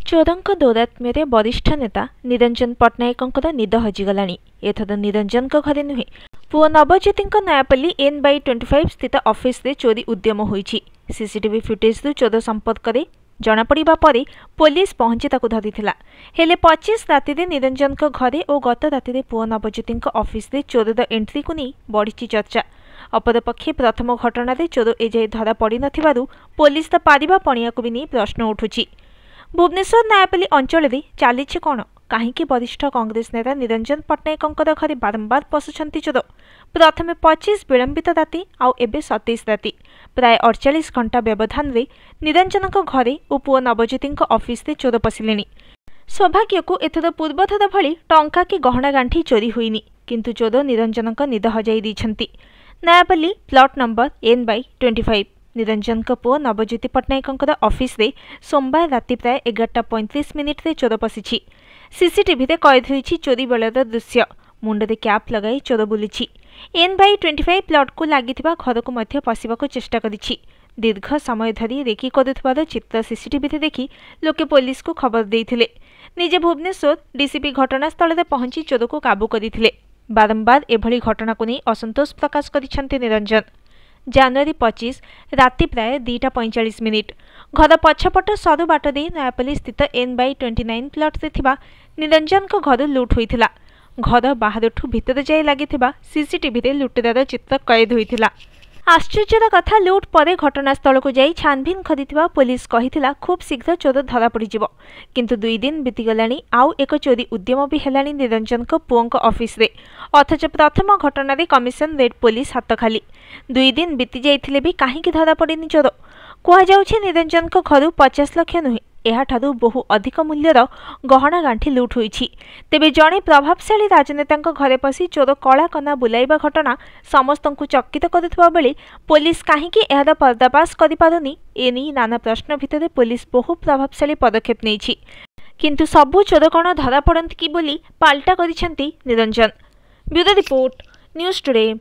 चोरଙ୍କ दौरात्म्य वरिष्ठ नेता निरंजन पट्टनायक निद हजिगला। एथर निरंजन घरे नुहे पुओ नवज्योति नयापल्ली N/25 स्थित ऑफिस रे चोरी उद्यम होईछि। सीसीटीवी फुटेज चोर संपर्क में जनापड़ा पर पुलिस पहुंची धरीथिला। हेले 25 राति निरंजन घरे और गत राति पुओ नवज्योति ऑफिस रे चोरर एंट्री को नहीं बढ़ी चर्चा। अपरपक्षे प्रथम घटना चोर एजाए धरा पड़ न पुलिस तो पारिबा पणिया को भी नहीं प्रश्न उठुछि। भुवनेश्वर नयापल्ली अंचल चली कौन कहीं वरिष्ठ कांग्रेस नेता निरंजन पट्टनायक घरे बारंबार पशुंट चोर। प्रथम 25 विलंबित राति आउ एबे 27 राति प्राय 48 घंटा व्यवधान रे निरंजन घरे और पुओ नवज्योति ऑफिस रे चोर पशिले। सौभाग्य को एथर पूर्वथर भली टंका कि गहना गांठी चोरी हुईनी, किंतु चोर निरंजन निद हजाई दैछंती। Nayapalli plot number N/25 Niranjan पुओ नवज्योति पट्टनायक ऑफिस रे सोमवार राति प्राय 11:35 रे चोर पशिछि। सीसीटीवी रे कैद होईछि चोरी बेलर दृश्य। मुंडे कैप लगाई चोर बुलिछि। N/25 प्लॉट को लागिथिबा घर को मध्य पशिबाको चेष्टा करिछि। दीर्घ समय धरी रेकी करुथिबार चित्र सीसीटीवी रे देखि लोके पुलिस को खबर देइथिले। निजे भुवनेश्वर डीसीपी घटनास्थल रे पहुंची चोर को काबू करिथिले। बारंबार एभली घटना को नहीं असंतोष प्रकाश करिसेंति निरंजन। जनवरी 25 राति प्राय 2:45 घर पछपट सरू बाट दे नयापल्ली स्थित N/29 प्लॉट रे थिबा निरंजन को घर लुट होइथिला। घर बाहरठू भितर जाए लागिथिबा सीसीटीवी रे लुटेरार चित्र कैद होइथिला। आश्चर्यर कथा, लुट पर घटनास्थल को जाई छानभिन करिथिबा पुलिस कहिथिला खूब शीघ्र चोर धरा पड़िजिवो, किंतु 2 दिन बीतीगलानी आउ एक चोरी उद्यम भी हेलानी निरंजन पुओं ऑफिस रे। अथच प्रथम घटना रे कमिशन रेड पुलिस हाथ खाली। 2 दिन बीती जाइथिले भी कहीं धरा पड़ेनि चोर। कहुछि निरंजन घर 50 लाख नुहे एहाठारु बहु अधिक मूल्यर गहना गांठी लुट होईछि। तेबे जड़े प्रभावशाली राजनेता घरे पशि चोर कला कना बुलाइबा घटना समस्तंकु चकित करुवा बेले पुलिस कहीं एहार पर्दाफाश करि पारुनी एनी नाना प्रश्न भितर पुलिस बहु प्रभावशाली पदक्षेप नेछि, किंतु सबु चोर कण धरा पड़ंती कि बोली पाल्टा करिसेंती Niranjan. Bureau report, news today.